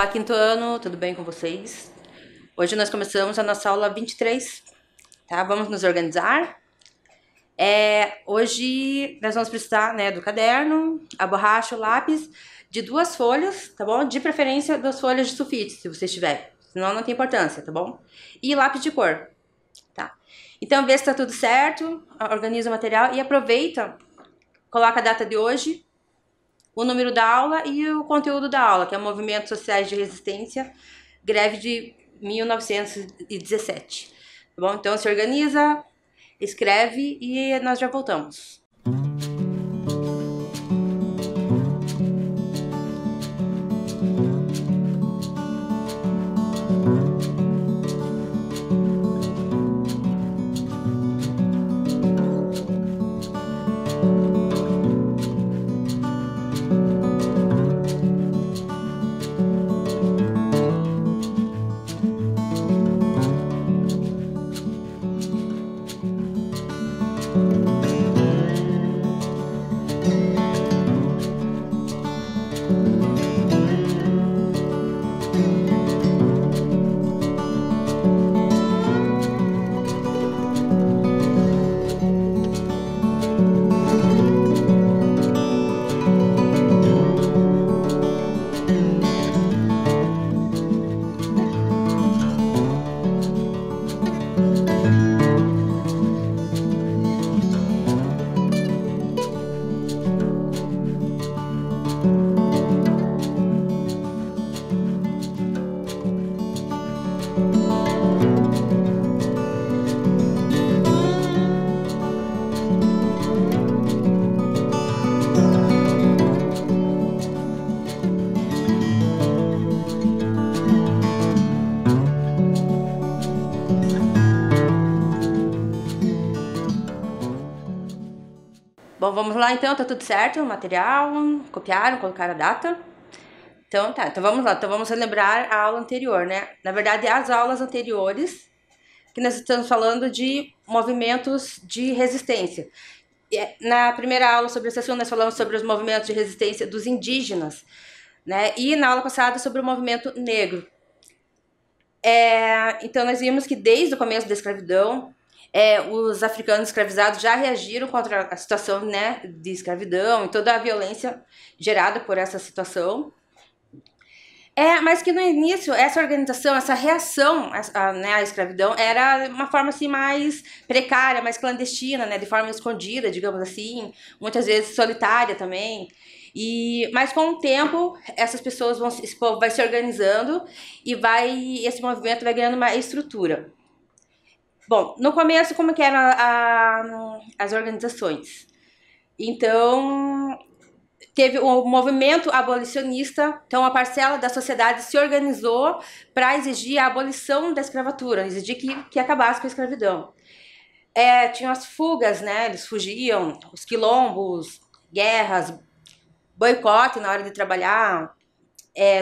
Olá, quinto ano, tudo bem com vocês? Hoje nós começamos a nossa aula 23, tá? Vamos nos organizar. Hoje nós vamos precisar, né, do caderno, a borracha, o lápis, de 2 folhas, tá bom? De preferência 2 folhas de sulfite, se vocês tiverem, senão não tem importância, tá bom? E lápis de cor, tá? Então vê se tá tudo certo, organiza o material e aproveita, coloca a data de hoje, o número da aula e o conteúdo da aula, que é Movimentos Sociais de Resistência, greve de 1917. Tá bom? Então se organiza, escreve e nós já voltamos. Bom, vamos lá então, tá tudo certo, o material, copiaram, colocaram a data. Então tá, então vamos lá, então vamos relembrar a aula anterior, né? Na verdade, as aulas anteriores, que nós estamos falando de movimentos de resistência. Na primeira aula sobre esse assunto, nós falamos sobre os movimentos de resistência dos indígenas, né? E na aula passada sobre o movimento negro. Então nós vimos que desde o começo da escravidão, os africanos escravizados já reagiram contra a situação, né, de escravidão e toda a violência gerada por essa situação. Mas que no início, essa organização, essa reação né, à escravidão era uma forma assim, mais precária, mais clandestina, né, de forma escondida, digamos assim, muitas vezes solitária também. Mas com o tempo, essas pessoas esse povo vai se organizando e esse movimento vai ganhando uma estrutura. Bom, no começo, como que eram as organizações? Então, teve o movimento abolicionista, então a parcela da sociedade se organizou para exigir a abolição da escravatura, exigir que acabasse com a escravidão. Tinham as fugas, né? Eles fugiam, os quilombos, guerras, boicote na hora de trabalhar,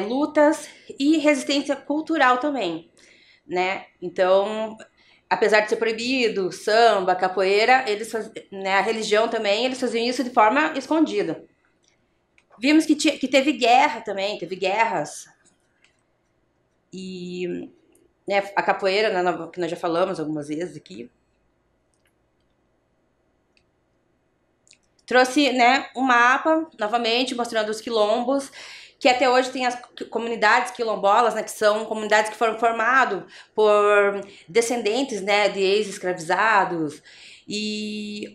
lutas e resistência cultural também, né? Então, apesar de ser proibido, samba, capoeira, né, a religião também, eles faziam isso de forma escondida. Vimos que teve guerra também, teve guerras. E né, a capoeira, né, que nós já falamos algumas vezes aqui, trouxe, né, um mapa, novamente, mostrando os quilombos, que até hoje tem as comunidades quilombolas, né, que são comunidades que foram formadas por descendentes, né, de ex-escravizados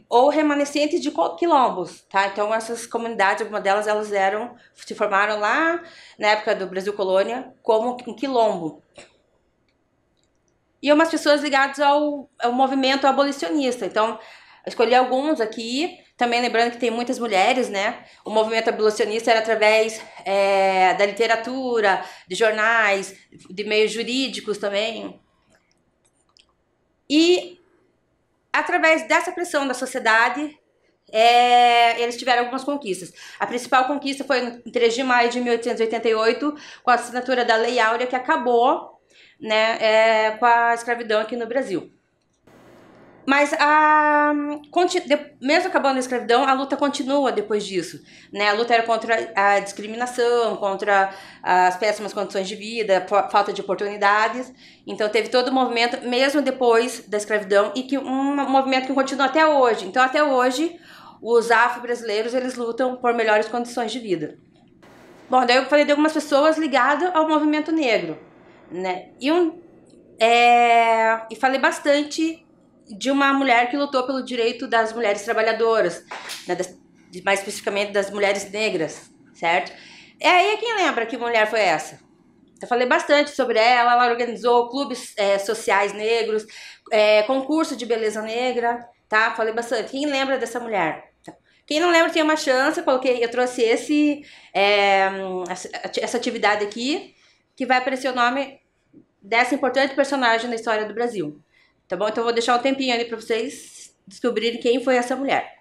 ou remanescentes de quilombos, tá? Então essas comunidades, algumas delas, se formaram lá na época do Brasil Colônia como um quilombo. E umas pessoas ligadas ao movimento abolicionista. Então, escolhi alguns aqui. Também lembrando que tem muitas mulheres, né? O movimento abolicionista era através da literatura, de jornais, de meios jurídicos também. E através dessa pressão da sociedade, eles tiveram algumas conquistas. A principal conquista foi em 3 de maio de 1888, com a assinatura da Lei Áurea, que acabou, né, com a escravidão aqui no Brasil. Mas mesmo acabando a escravidão, a luta continua depois disso, né? A luta era contra a discriminação, contra as péssimas condições de vida, falta de oportunidades. Então teve todo o movimento, mesmo depois da escravidão, e que um movimento que continua até hoje. Então até hoje, os afro-brasileiros, eles lutam por melhores condições de vida. Bom, daí eu falei de algumas pessoas ligadas ao movimento negro, né? E falei bastante de uma mulher que lutou pelo direito das mulheres trabalhadoras, né, mais especificamente das mulheres negras, certo? E aí, quem lembra que mulher foi essa? Eu falei bastante sobre ela organizou clubes sociais negros, concurso de beleza negra, tá? Falei bastante. Quem lembra dessa mulher? Quem não lembra tem uma chance, eu trouxe essa atividade aqui, que vai aparecer o nome dessa importante personagem na história do Brasil. Tá bom? Então eu vou deixar um tempinho ali pra vocês descobrirem quem foi essa mulher.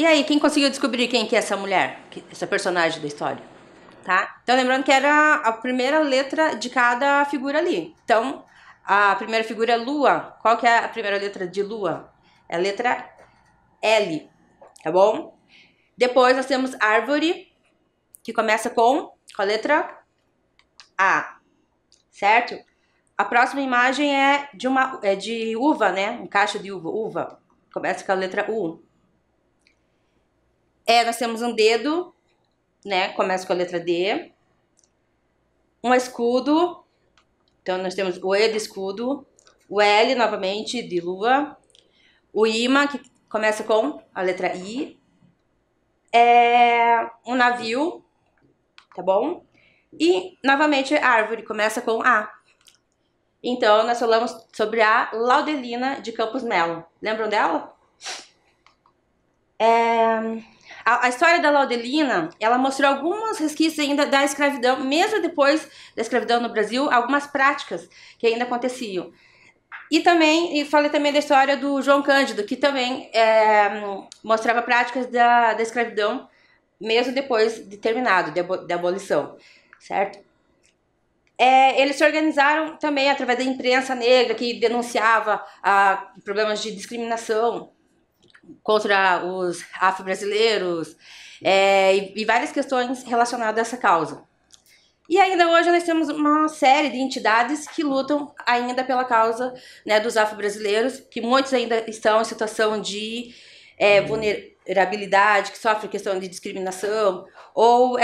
E aí, quem conseguiu descobrir quem que é essa mulher? Essa personagem da história? Tá? Então, lembrando que era a primeira letra de cada figura ali. Então, a primeira figura é Lua. Qual que é a primeira letra de Lua? É a letra L, tá bom? Depois nós temos Árvore, que começa com a letra A, certo? A próxima imagem é de uva, né? Um cacho de uva. Começa com a letra U. Nós temos um dedo, né? Começa com a letra D. Um escudo. Então, nós temos o E de escudo. O L, novamente, de lua. O imã, que começa com a letra I. Um navio, tá bom? E, novamente, árvore, começa com A. Então, nós falamos sobre a Laudelina de Campos Melo. Lembram dela? A história da Laudelina, ela mostrou alguns resquícios ainda da escravidão, mesmo depois da escravidão no Brasil, algumas práticas que ainda aconteciam. E falei também da história do João Cândido, que também mostrava práticas da escravidão, mesmo depois de terminado, da abolição, certo? Eles se organizaram também através da imprensa negra, que denunciava problemas de discriminação contra os afro-brasileiros e várias questões relacionadas a essa causa. E ainda hoje nós temos uma série de entidades que lutam ainda pela causa, né, dos afro-brasileiros, que muitos ainda estão em situação de vulnerabilidade, que sofrem questão de discriminação, ou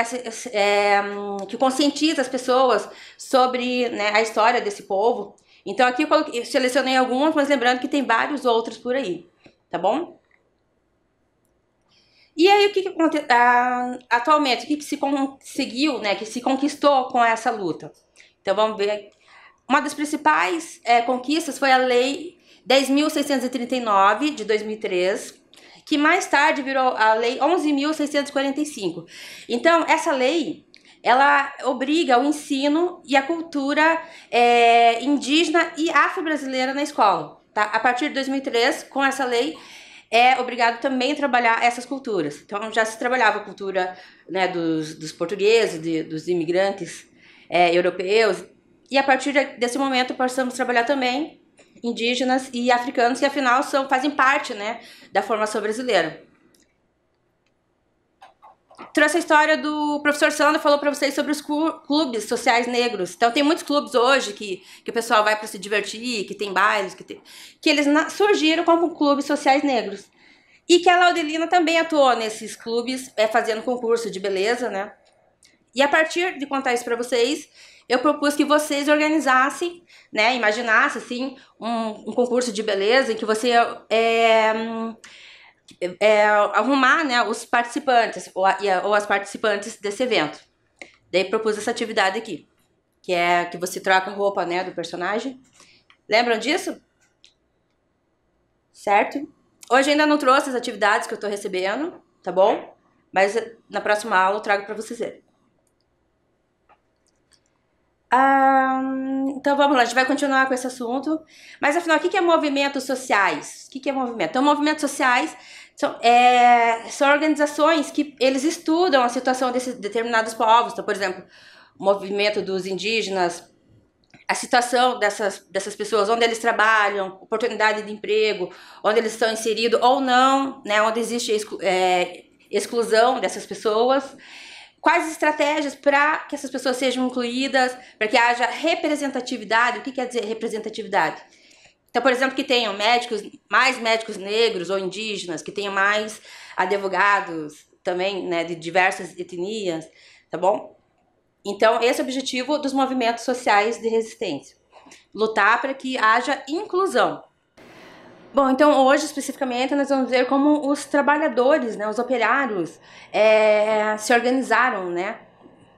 que conscientiza as pessoas sobre, né, a história desse povo. Então aqui eu selecionei algumas, mas lembrando que tem vários outros por aí, tá bom? E aí, o que acontece atualmente? O que se conseguiu, né? Que se conquistou com essa luta? Então, vamos ver Uma das principais conquistas foi a Lei 10.639, de 2003, que mais tarde virou a Lei 11.645. Então, essa lei, ela obriga o ensino e a cultura indígena e afro-brasileira na escola. Tá? A partir de 2003, com essa lei, é obrigado também a trabalhar essas culturas. Então, já se trabalhava a cultura, né, dos portugueses, dos imigrantes europeus, e a partir desse momento passamos a trabalhar também indígenas e africanos, que afinal fazem parte, né, da formação brasileira. Trouxe a história do professor Sandro, falou para vocês sobre os clubes sociais negros. Então tem muitos clubes hoje que o pessoal vai para se divertir, que tem bailes, que eles surgiram como clubes sociais negros. E que a Laudelina também atuou nesses clubes, fazendo concurso de beleza, né? E a partir de contar isso para vocês, eu propus que vocês organizassem, né, imaginassem assim, um concurso de beleza em que você arrumar, né, os participantes ou as participantes desse evento. Daí propus essa atividade aqui, que é que você troca a roupa, né, do personagem. Lembram disso? Certo? Hoje ainda não trouxe as atividades que eu tô recebendo, tá bom? Mas na próxima aula eu trago para vocês verem. Então vamos lá, a gente vai continuar com esse assunto. Mas afinal, o que é movimentos sociais? O que é movimento? Então, movimentos sociais são organizações que eles estudam a situação desses determinados povos. Então, por exemplo, o movimento dos indígenas, a situação dessas pessoas, onde eles trabalham, oportunidade de emprego, onde eles estão inseridos ou não, né, onde existe exclusão dessas pessoas. Quais estratégias para que essas pessoas sejam incluídas, para que haja representatividade? O que quer dizer representatividade? Então, por exemplo, que tenham mais médicos negros ou indígenas, que tenham mais advogados também, né, de diversas etnias, tá bom? Então, esse é o objetivo dos movimentos sociais de resistência. Lutar para que haja inclusão. Bom, então hoje especificamente nós vamos ver como os trabalhadores, né, os operários, se organizaram, né,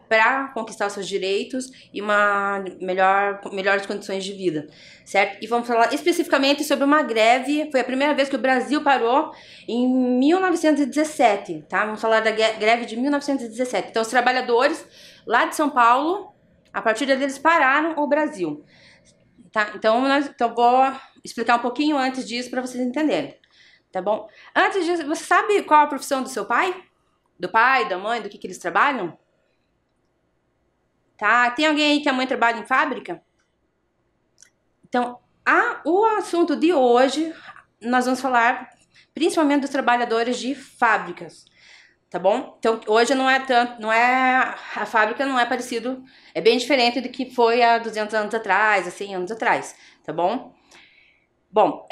para conquistar os seus direitos e melhores condições de vida, certo? E vamos falar especificamente sobre uma greve. Foi a primeira vez que o Brasil parou em 1917, tá? Vamos falar da greve de 1917. Então os trabalhadores lá de São Paulo, a partir deles pararam o Brasil. Tá? Então vou explicar um pouquinho antes disso para vocês entenderem, tá bom? Antes disso, você sabe qual a profissão do seu pai? Do pai, da mãe, do que eles trabalham? Tá? Tem alguém aí que a mãe trabalha em fábrica? Então, o assunto de hoje, nós vamos falar principalmente dos trabalhadores de fábricas, tá bom? Então, hoje a fábrica não é parecido, é bem diferente do que foi há 200 anos atrás, há 100 anos atrás, tá bom? Bom,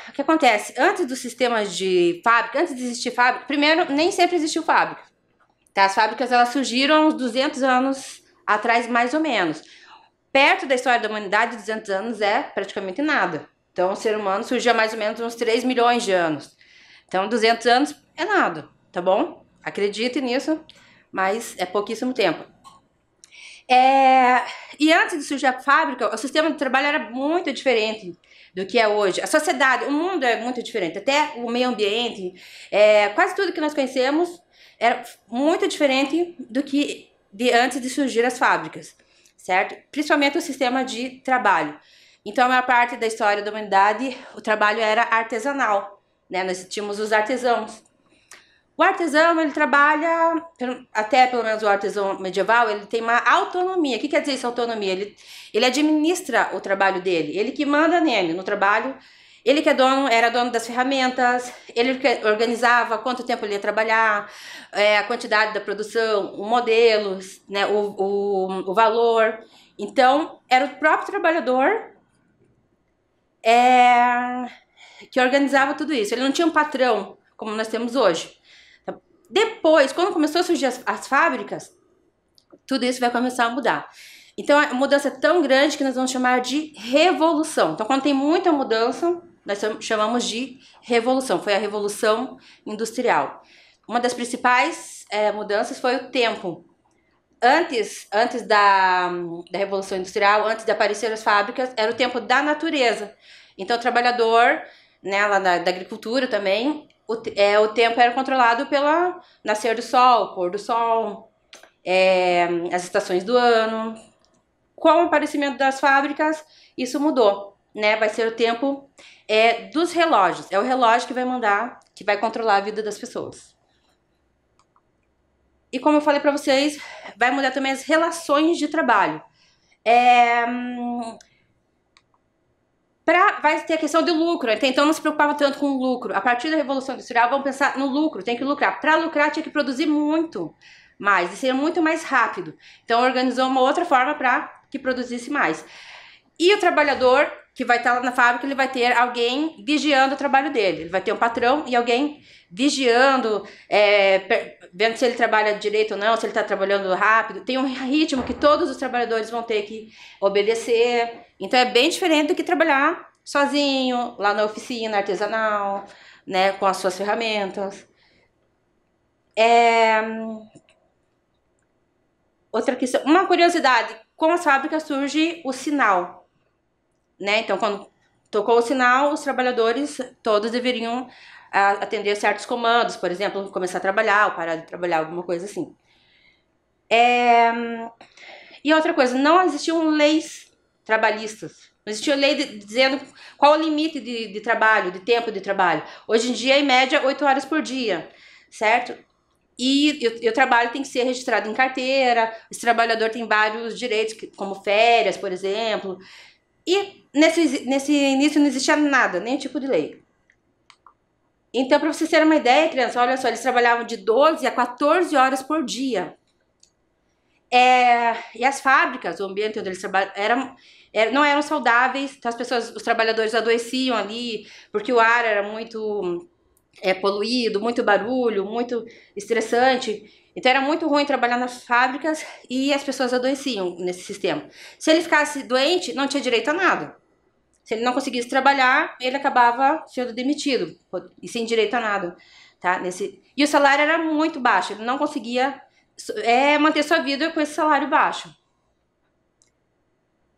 o que acontece? Antes dos sistemas de fábrica, antes de existir fábrica, primeiro, nem sempre existiu fábrica, tá? As fábricas, elas surgiram uns 200 anos atrás, mais ou menos. Perto da história da humanidade, 200 anos é praticamente nada. Então, o ser humano surgiu há mais ou menos uns 3 milhões de anos. Então, 200 anos é nada, tá bom? Acredite nisso, mas é pouquíssimo tempo. E antes de surgir a fábrica, o sistema de trabalho era muito diferente do que é hoje. A sociedade, o mundo é muito diferente. Até o meio ambiente, quase tudo que nós conhecemos era muito diferente do que antes de surgir as fábricas, certo? Principalmente o sistema de trabalho. Então, a maior parte da história da humanidade, o trabalho era artesanal, né? Nós tínhamos os artesãos. O artesão, ele trabalha, até pelo menos o artesão medieval, ele tem uma autonomia. O que quer dizer isso, autonomia? Ele administra o trabalho dele, ele que manda nele, no trabalho. Ele que era dono das ferramentas, ele que organizava quanto tempo ele ia trabalhar, a quantidade da produção, o modelo, né, o valor. Então, era o próprio trabalhador que organizava tudo isso. Ele não tinha um patrão, como nós temos hoje. Depois, quando começou a surgir as fábricas, tudo isso vai começar a mudar. Então, a mudança é tão grande que nós vamos chamar de revolução. Então, quando tem muita mudança, nós chamamos de revolução. Foi a Revolução Industrial. Uma das principais mudanças foi o tempo. Antes da Revolução Industrial, antes de aparecer as fábricas, era o tempo da natureza. Então, o trabalhador, né, lá da agricultura também, o tempo era controlado pelo nascer do sol, pôr do sol, as estações do ano. Com o aparecimento das fábricas, isso mudou, né? Vai ser o tempo dos relógios. É o relógio que vai mandar, que vai controlar a vida das pessoas. E como eu falei para vocês, vai mudar também as relações de trabalho. Vai ter a questão do lucro. Então não se preocupava tanto com o lucro. A partir da Revolução Industrial, vamos pensar no lucro. Tem que lucrar. Para lucrar, tinha que produzir muito mais. E seria muito mais rápido. Então organizou uma outra forma para que produzisse mais. E o trabalhador que vai estar lá na fábrica, ele vai ter alguém vigiando o trabalho dele. Ele vai ter um patrão e alguém vigiando, vendo se ele trabalha direito ou não, se ele está trabalhando rápido. Tem um ritmo que todos os trabalhadores vão ter que obedecer. Então é bem diferente do que trabalhar sozinho, lá na oficina artesanal, né, com as suas ferramentas. Outra questão, uma curiosidade, com as fábricas surge o sinal, né? Então, quando tocou o sinal, os trabalhadores todos deveriam atender certos comandos, por exemplo, começar a trabalhar ou parar de trabalhar, alguma coisa assim. E outra coisa, não existiam leis trabalhistas. Não existia lei dizendo qual o limite de trabalho, de tempo de trabalho. Hoje em dia, em média, 8 horas por dia, certo? E o trabalho tem que ser registrado em carteira, esse trabalhador tem vários direitos, como férias, por exemplo. E nesse início não existia nada, nenhum tipo de lei. Então, para vocês terem uma ideia, criança, olha só, eles trabalhavam de 12 a 14 horas por dia. E as fábricas, o ambiente onde eles trabalhavam, não eram saudáveis, então os trabalhadores adoeciam ali, porque o ar era muito poluído, muito barulho, muito estressante. Então era muito ruim trabalhar nas fábricas e as pessoas adoeciam nesse sistema. Se ele ficasse doente, não tinha direito a nada. Se ele não conseguisse trabalhar, ele acabava sendo demitido e sem direito a nada, tá? E o salário era muito baixo, ele não conseguia manter sua vida com esse salário baixo.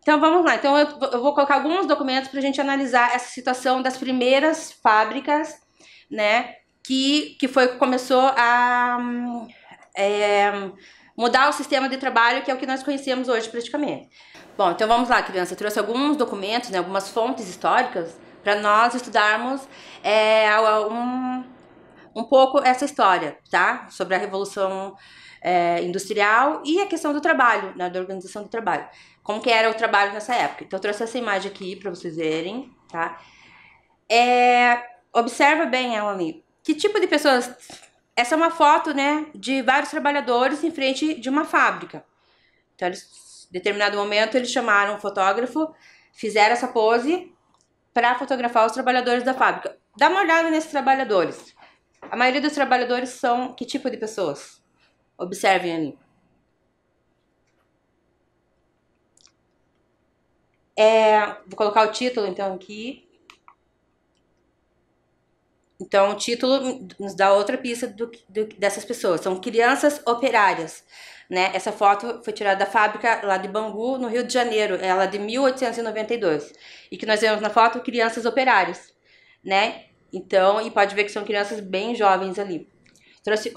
Então vamos lá. Então eu vou colocar alguns documentos para a gente analisar essa situação das primeiras fábricas, né? Que começou a mudar o sistema de trabalho, que é o que nós conhecemos hoje praticamente. Bom, então vamos lá, criança. Eu trouxe alguns documentos, né, algumas fontes históricas para nós estudarmos um pouco essa história, tá? Sobre a Revolução Industrial e a questão do trabalho, né, da organização do trabalho. Como que era o trabalho nessa época. Então eu trouxe essa imagem aqui para vocês verem, tá? Observa bem ela ali. Que tipo de pessoas... Essa é uma foto, né, de vários trabalhadores em frente de uma fábrica. Então, em determinado momento, eles chamaram um fotógrafo, fizeram essa pose para fotografar os trabalhadores da fábrica. Dá uma olhada nesses trabalhadores. A maioria dos trabalhadores são que tipo de pessoas? Observem ali. Vou colocar o título, então, aqui. Então, o título nos dá outra pista dessas pessoas. São crianças operárias, né? Essa foto foi tirada da fábrica lá de Bangu, no Rio de Janeiro. Ela é de 1892. E que nós vemos na foto crianças operárias, né? Então, e pode ver que são crianças bem jovens ali. Trouxe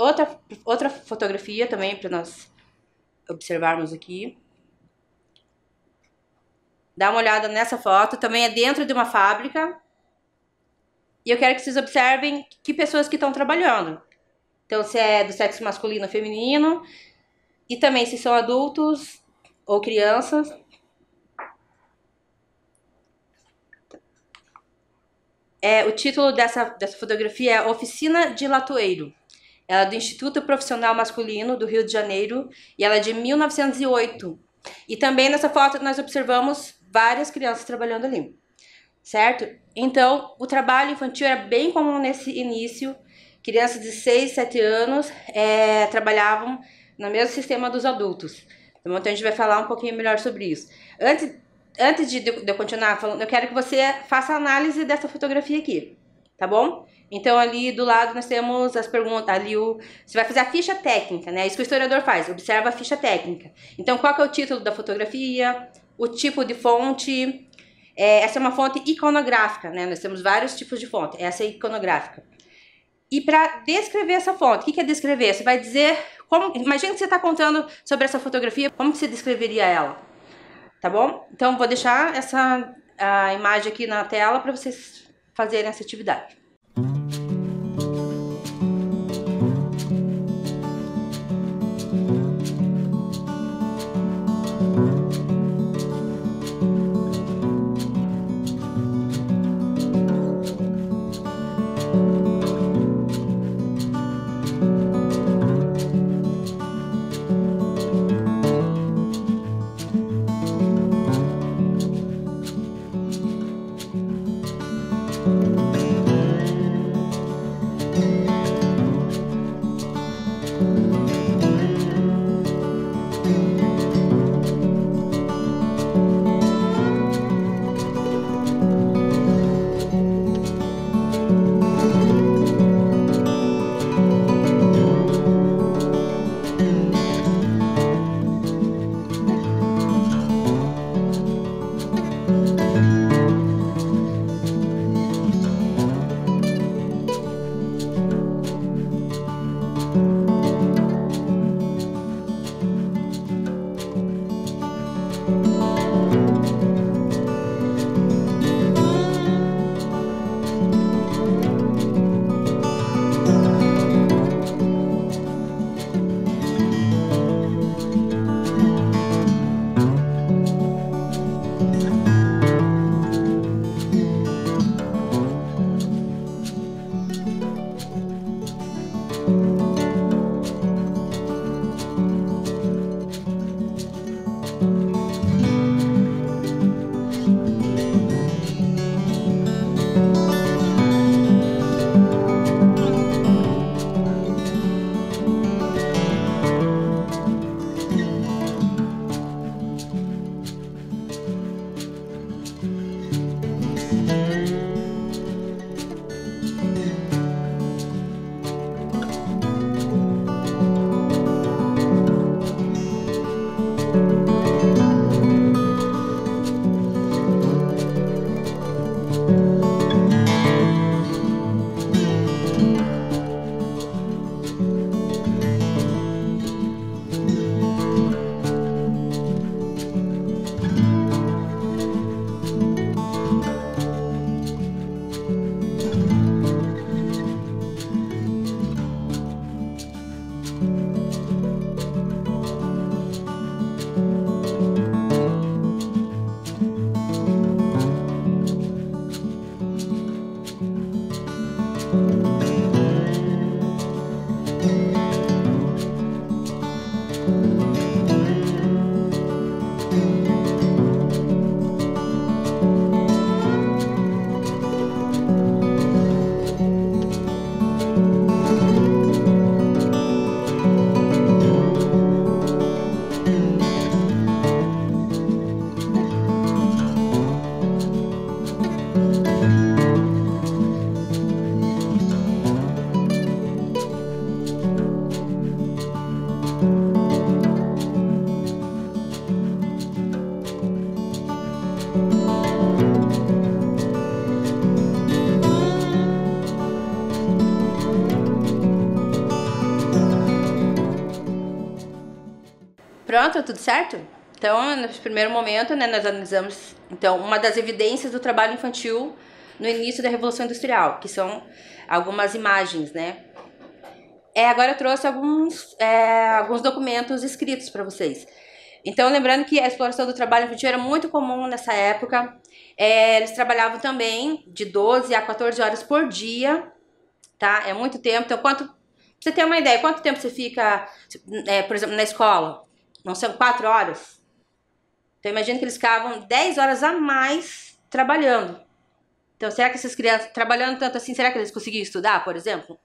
outra fotografia também para nós observarmos aqui. Dá uma olhada nessa foto. Também é dentro de uma fábrica. E eu quero que vocês observem que pessoas que estão trabalhando. Então, se é do sexo masculino ou feminino. E também se são adultos ou crianças. O título dessa fotografia é Oficina de Latoeiro. Ela é do Instituto Profissional Masculino do Rio de Janeiro. E ela é de 1908. E também nessa foto nós observamos várias crianças trabalhando ali. Certo? Então, o trabalho infantil era bem comum nesse início. Crianças de 6, 7 anos trabalhavam no mesmo sistema dos adultos. Então, a gente vai falar um pouquinho melhor sobre isso. Antes de eu continuar falando, eu quero que você faça a análise dessa fotografia aqui, tá bom? Então, ali do lado nós temos as perguntas, ali você vai fazer a ficha técnica, né? Isso que o historiador faz, observa a ficha técnica. Então, qual que é o título da fotografia, o tipo de fonte, essa é uma fonte iconográfica, né? Nós temos vários tipos de fonte, essa é iconográfica. E para descrever essa fonte, o que é descrever? Você vai dizer, imagina que você está contando sobre essa fotografia, como que você descreveria ela? Tá bom? Então, vou deixar a imagem aqui na tela para vocês fazerem essa atividade. Pronto, tudo certo? Então, no primeiro momento, né, nós analisamos então uma das evidências do trabalho infantil no início da Revolução Industrial, que são algumas imagens, né? Agora eu trouxe alguns documentos escritos para vocês. Então, lembrando que a exploração do trabalho infantil era muito comum nessa época. Eles trabalhavam também de 12 a 14 horas por dia, tá? É muito tempo. Então, pra você ter uma ideia, quanto tempo você fica, por exemplo, na escola? Não são 4 horas? Então, imagina que eles ficavam 10 horas a mais trabalhando. Então, será que essas crianças, trabalhando tanto assim, será que eles conseguiam estudar, por exemplo?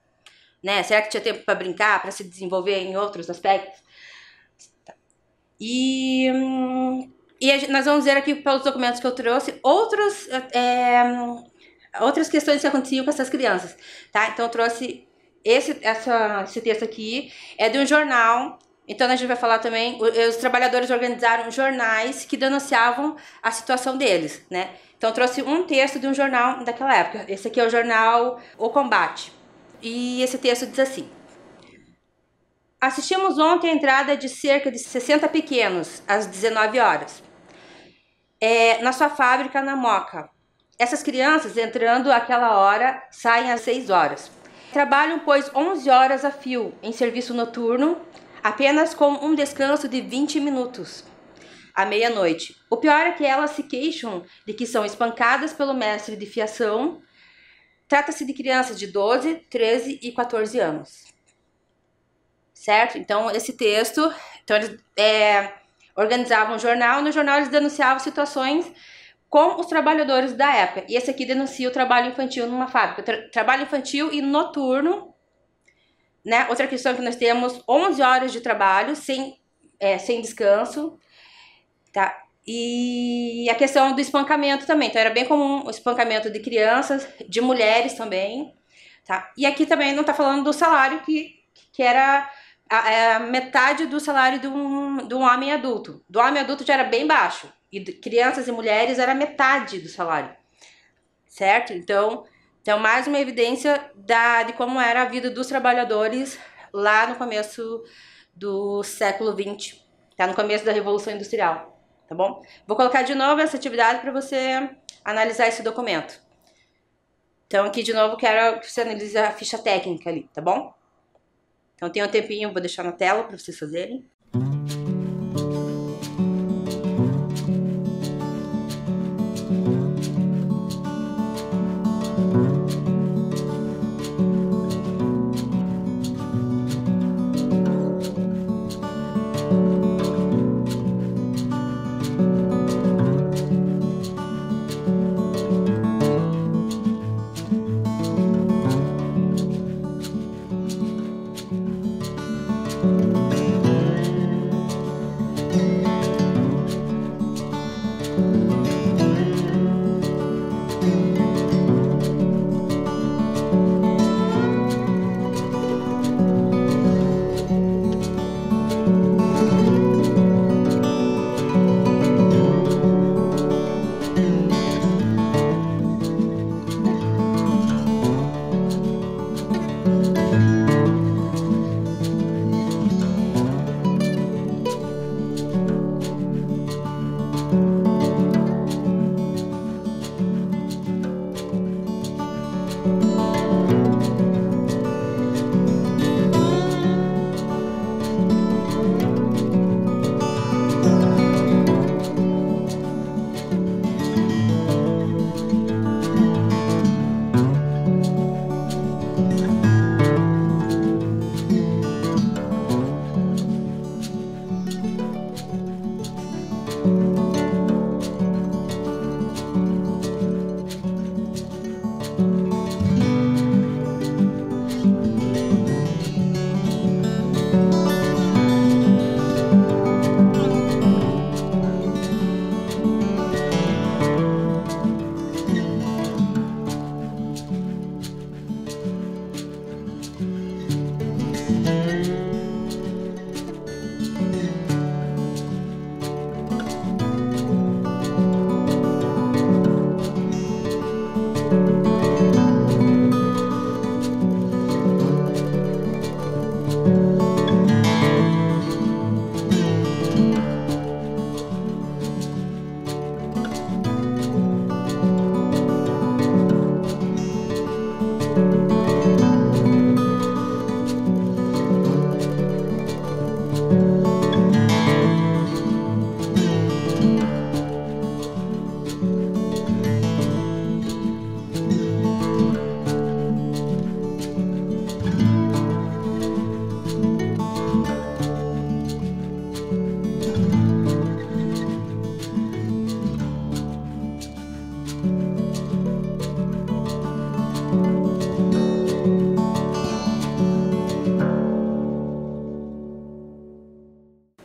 Né? Será que tinha tempo para brincar, para se desenvolver em outros aspectos? E nós vamos ver aqui, pelos documentos que eu trouxe, outros outras questões que aconteciam com essas crianças, tá? Então eu trouxe esse texto aqui, é de um jornal. Então a gente vai falar também, os trabalhadores organizaram jornais que denunciavam a situação deles, né? Então eu trouxe um texto de um jornal daquela época. Esse aqui é o jornal O Combate. E esse texto diz assim: assistimos ontem a entrada de cerca de 60 pequenos, às 19 horas, na sua fábrica na Moca. Essas crianças, entrando àquela hora, saem às 6 horas. Trabalham, pois, 11 horas a fio, em serviço noturno, apenas com um descanso de 20 minutos, à meia-noite. O pior é que elas se queixam de que são espancadas pelo mestre de fiação. Trata-se de crianças de 12, 13 e 14 anos. Certo? Então, esse texto... Então, eles organizavam um jornal. No jornal, eles denunciavam situações com os trabalhadores da época. E esse aqui denuncia o trabalho infantil numa fábrica. Trabalho infantil e noturno. Né? Outra questão que nós temos, 11 horas de trabalho sem descanso. Tá? E a questão do espancamento também. Então, era bem comum o espancamento de crianças, de mulheres também. Tá? E aqui também não está falando do salário, que era a metade do salário de um homem adulto. Do homem adulto já era bem baixo. E de crianças e mulheres era metade do salário. Certo? Então mais uma evidência de como era a vida dos trabalhadores lá no começo do século XX. Tá? No começo da Revolução Industrial. Tá bom? Vou colocar de novo essa atividade para você analisar esse documento. Então, aqui de novo, quero que você analise a ficha técnica ali, tá bom? Então, tem um tempinho, vou deixar na tela para vocês fazerem.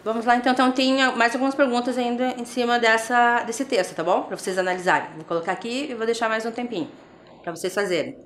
Vamos lá, então tem mais algumas perguntas ainda em cima desse texto, tá bom? Para vocês analisarem. Vou colocar aqui e vou deixar mais um tempinho. para vocês fazerem.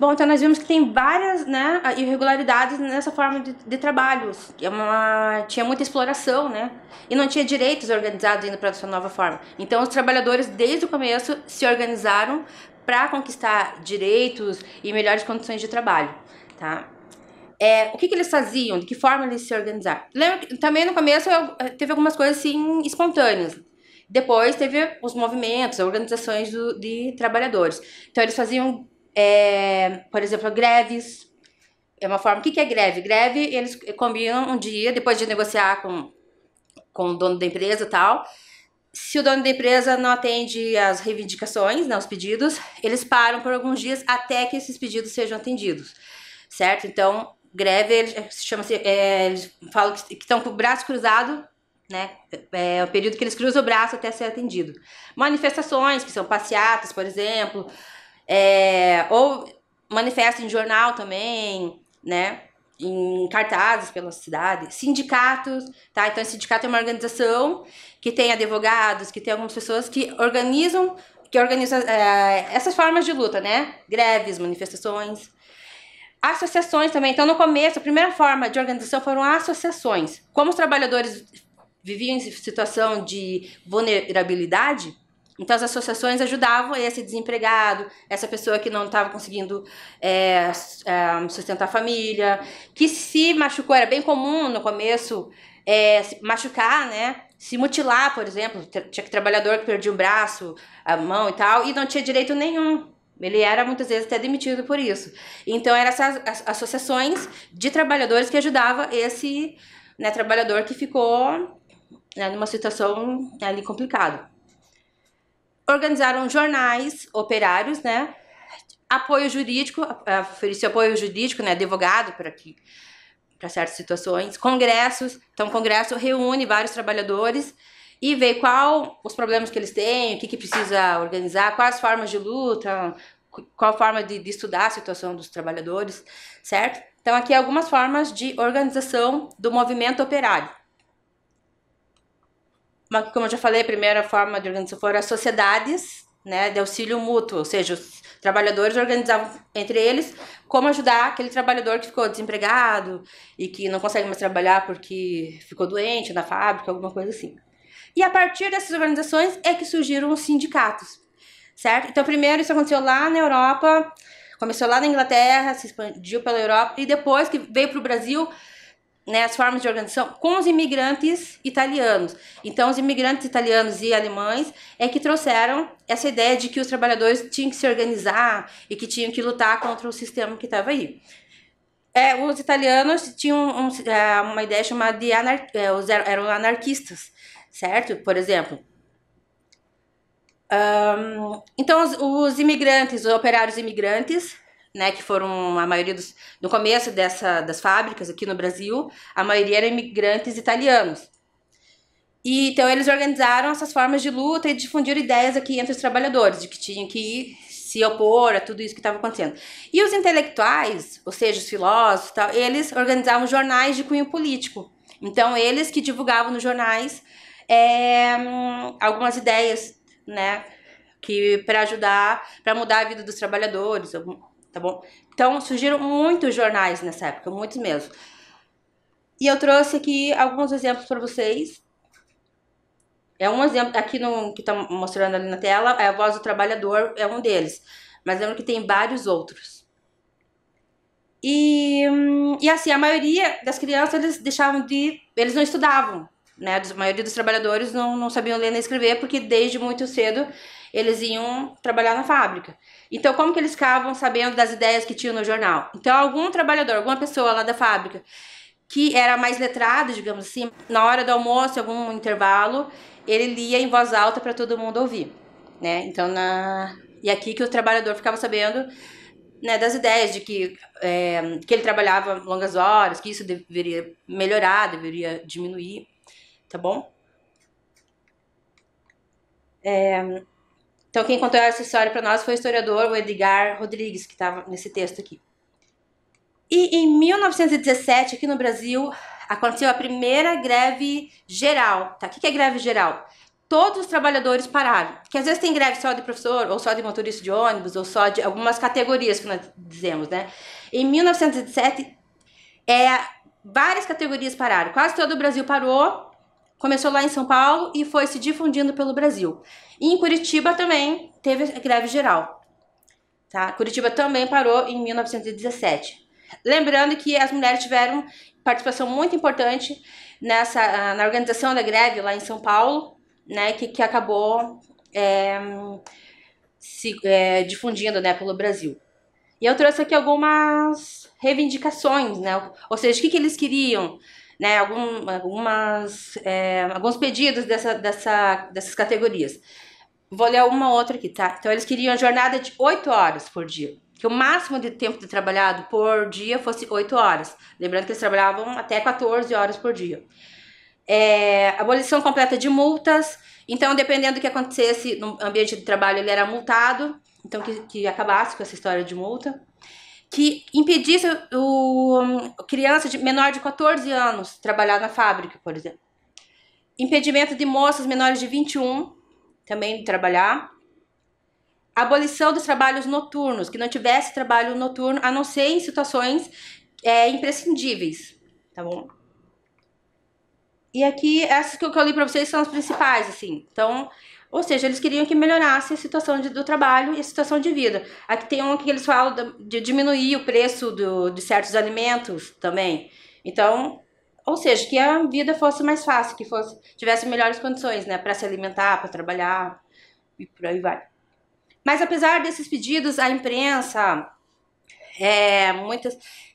Bom, então nós vimos que tem várias, né, irregularidades nessa forma de trabalhos. Tinha muita exploração, né, e não tinha direitos organizados ainda para essa nova forma. Então os trabalhadores desde o começo se organizaram para conquistar direitos e melhores condições de trabalho, tá? O que eles faziam? De que forma eles se organizaram? Lembra que também no começo teve algumas coisas assim espontâneas. Depois teve os movimentos, as organizações de trabalhadores. Então eles faziam, por exemplo, greves. É uma forma. O que é greve? Greve, eles combinam um dia, depois de negociar com o dono da empresa e tal. Se o dono da empresa não atende às reivindicações, né, os pedidos, eles param por alguns dias até que esses pedidos sejam atendidos, certo? Então, greve, chama-se, eles falam que estão com o braço cruzado, né? É o período que eles cruzam o braço até ser atendido. Manifestações, que são passeatas, por exemplo, ou manifesto em jornal também, né? Em cartazes pela cidade, sindicatos, tá? Então, o sindicato é uma organização que tem advogados, que tem algumas pessoas que organizam essas formas de luta, né? Greves, manifestações, associações também. Então, no começo, a primeira forma de organização foram associações. Como os trabalhadores viviam em situação de vulnerabilidade, então as associações ajudavam esse desempregado, essa pessoa que não estava conseguindo sustentar a família, que se machucou. Era bem comum no começo se machucar, né? Se mutilar, por exemplo. Tinha trabalhador que perdia o braço, a mão e tal, e não tinha direito nenhum. Ele era muitas vezes até demitido por isso. Então eram essas associações de trabalhadores que ajudavam esse, né, trabalhador que ficou, né, numa situação ali complicada. Organizaram jornais operários, né, apoio jurídico, oferecia apoio jurídico, né, advogado para certas situações, congressos. Então, o congresso reúne vários trabalhadores e vê qual os problemas que eles têm, o que precisa organizar, quais formas de luta, qual forma de estudar a situação dos trabalhadores, certo? Então, aqui algumas formas de organização do movimento operário. Como eu já falei, a primeira forma de organização foram as sociedades, né, de auxílio mútuo, ou seja, os trabalhadores organizavam entre eles como ajudar aquele trabalhador que ficou desempregado e que não consegue mais trabalhar porque ficou doente na fábrica, alguma coisa assim. E a partir dessas organizações é que surgiram os sindicatos, certo? Então, primeiro isso aconteceu lá na Europa, começou lá na Inglaterra, se expandiu pela Europa e depois que veio para o Brasil, né, as formas de organização com os imigrantes italianos. Então, os imigrantes italianos e alemães é que trouxeram essa ideia de que os trabalhadores tinham que se organizar e que tinham que lutar contra o sistema que estava aí. Os italianos tinham uma ideia chamada de eram anarquistas, certo? Por exemplo. Então, os imigrantes, os operários imigrantes, né, que foram a maioria no começo das fábricas aqui no Brasil, a maioria eram imigrantes italianos. E então eles organizaram essas formas de luta e difundiram ideias aqui entre os trabalhadores, de que tinham que se opor a tudo isso que estava acontecendo. E os intelectuais, ou seja, os filósofos e tal, eles organizavam jornais de cunho político. Então, eles que divulgavam nos jornais algumas ideias, né, que para ajudar, para mudar a vida dos trabalhadores, tá bom? Então, surgiram muitos jornais nessa época, muitos mesmo. E eu trouxe aqui alguns exemplos para vocês. Um exemplo, aqui que tá mostrando ali na tela, é a Voz do Trabalhador, é um deles. Mas lembro que tem vários outros. E assim, a maioria das crianças, eles não estudavam, né? A maioria dos trabalhadores não sabiam ler nem escrever, porque desde muito cedo eles iam trabalhar na fábrica. Então, como que eles ficavam sabendo das ideias que tinham no jornal? Então, algum trabalhador, alguma pessoa lá da fábrica que era mais letrado, digamos assim, na hora do almoço, algum intervalo, ele lia em voz alta para todo mundo ouvir, né? Então, e aqui que o trabalhador ficava sabendo, né, das ideias de que ele trabalhava longas horas, que isso deveria melhorar, deveria diminuir, tá bom? Então, quem contou essa história para nós foi o historiador, o Edgar Rodrigues, que estava nesse texto aqui. E em 1917, aqui no Brasil, aconteceu a primeira greve geral, tá? O que é greve geral? Todos os trabalhadores pararam. Que às vezes tem greve só de professor, ou só de motorista de ônibus, ou só de algumas categorias que nós dizemos, né? Em 1917, várias categorias pararam. Quase todo o Brasil parou. Começou lá em São Paulo e foi se difundindo pelo Brasil. E em Curitiba também teve greve geral. Tá? Curitiba também parou em 1917. Lembrando que as mulheres tiveram participação muito importante na organização da greve lá em São Paulo, né, que acabou se difundindo, né, pelo Brasil. E eu trouxe aqui algumas reivindicações, né, ou seja, o que eles queriam, né, alguns pedidos dessas categorias. Vou ler uma outra aqui, tá? Então, eles queriam a jornada de 8 horas por dia. Que o máximo de tempo de trabalhado por dia fosse 8 horas. Lembrando que eles trabalhavam até 14 horas por dia. Abolição completa de multas. Então, dependendo do que acontecesse no ambiente de trabalho, ele era multado. Então, que acabasse com essa história de multa. Que impedisse criança menor de 14 anos trabalhar na fábrica, por exemplo. Impedimento de moças menores de 21 também de trabalhar. Abolição dos trabalhos noturnos, que não tivesse trabalho noturno, a não ser em situações imprescindíveis, tá bom? E aqui, essas que eu li pra vocês são as principais, assim. Então, ou seja, eles queriam que melhorasse a situação do trabalho e a situação de vida. Aqui tem um que eles falam de diminuir o preço de certos alimentos também. Então, ou seja, que a vida fosse mais fácil, que tivesse melhores condições, né, para se alimentar, para trabalhar e por aí vai. Mas apesar desses pedidos, a imprensa,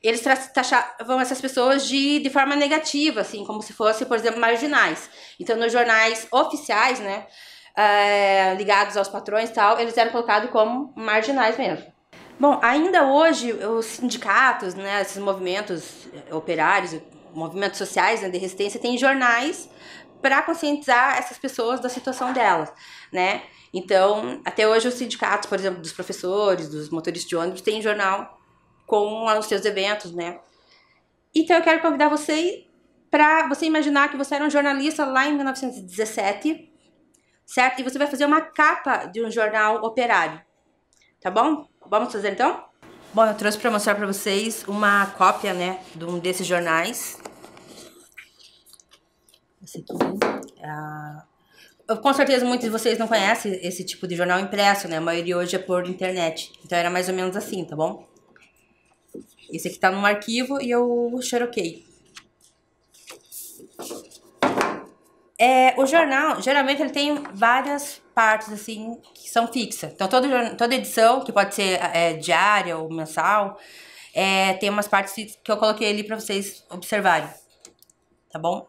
eles taxavam essas pessoas de forma negativa, assim, como se fossem, por exemplo, marginais. Então, nos jornais oficiais, né, ligados aos patrões e tal, eles eram colocados como marginais mesmo. Bom, ainda hoje os sindicatos, né, esses movimentos operários, movimentos sociais, né, de resistência, têm jornais para conscientizar essas pessoas da situação delas, né? Então, até hoje os sindicatos, por exemplo, dos professores, dos motoristas de ônibus, têm jornal com os seus eventos, né? Então eu quero convidar você para você imaginar que você era um jornalista lá em 1917, certo? E você vai fazer uma capa de um jornal operário, tá bom? Vamos fazer então? Bom, eu trouxe para mostrar para vocês uma cópia, né, de um desses jornais. Esse aqui. Com certeza muitos de vocês não conhecem esse tipo de jornal impresso, né? A maioria hoje é por internet. Então era mais ou menos assim, tá bom? Esse aqui tá num arquivo e eu xeroquei. O jornal, geralmente ele tem várias partes, assim, que são fixas. Então, toda edição, que pode ser diária ou mensal, tem umas partes fixas que eu coloquei ali pra vocês observarem, tá bom?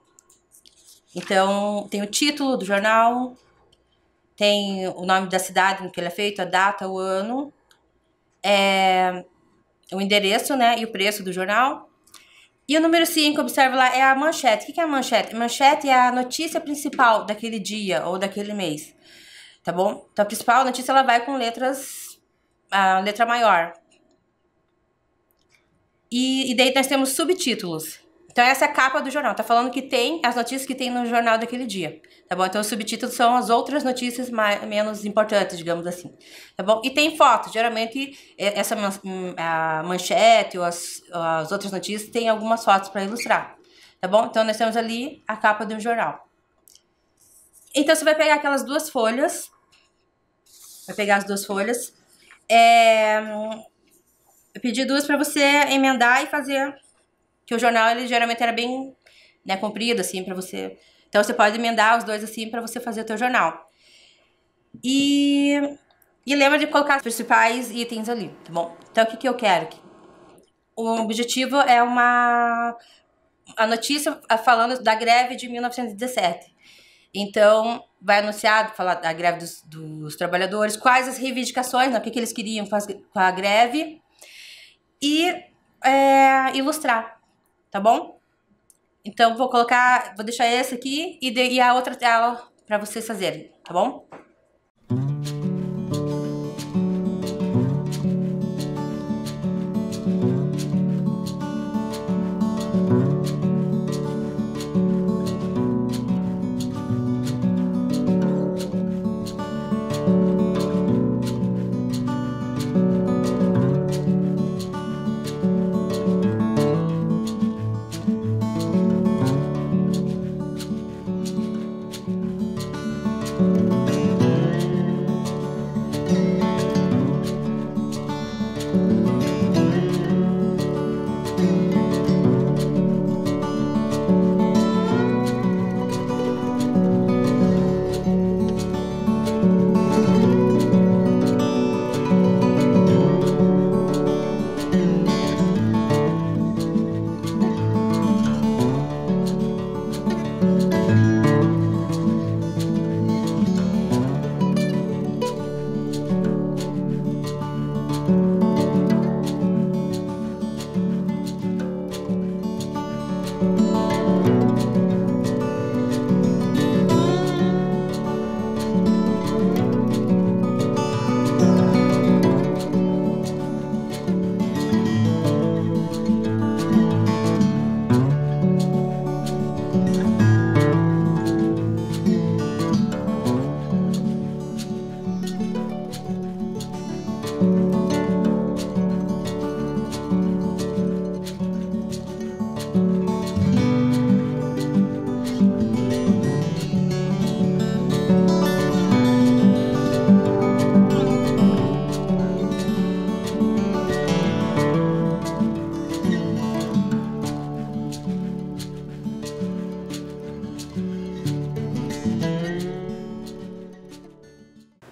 Então, tem o título do jornal, tem o nome da cidade em que ele é feito, a data, o ano, o endereço, né, e o preço do jornal. E o número 5, observa lá, é a manchete. O que é a manchete? A manchete é a notícia principal daquele dia ou daquele mês, tá bom? Então, a principal notícia, ela vai com a letra maior. E daí nós temos subtítulos. Então, essa é a capa do jornal. Tá falando que tem as notícias que tem no jornal daquele dia, tá bom? Então, os subtítulos são as outras notícias menos importantes, digamos assim, tá bom? E tem foto. Geralmente, a manchete ou as outras notícias tem algumas fotos para ilustrar, tá bom? Então, nós temos ali a capa do jornal. Então, você vai pegar aquelas duas folhas. Vai pegar as duas folhas. Eu pedi duas para você emendar e fazer, que o jornal ele geralmente era bem, né, comprido assim para você. Então você pode emendar os dois assim para você fazer o teu jornal. E lembra de colocar os principais itens ali, tá bom? Então o que eu quero? O objetivo é a notícia falando da greve de 1917. Então, vai anunciar, falar da greve dos trabalhadores, quais as reivindicações, né, o que eles queriam com a greve, e ilustrar, tá bom? Então, vou deixar esse aqui e a outra tela para vocês fazerem, tá bom?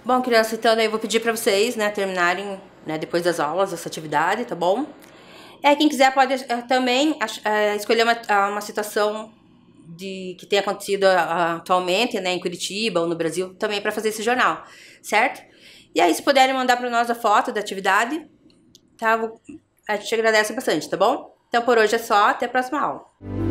Bom, criança, então daí eu vou pedir para vocês, né, terminarem, né, depois das aulas, essa atividade, tá bom? Quem quiser pode também escolher uma situação que tenha acontecido atualmente, né, em Curitiba ou no Brasil, também para fazer esse jornal, certo? E aí, se puderem mandar para nós a foto da atividade, tá? A gente agradece bastante, tá bom? Então por hoje é só, até a próxima aula.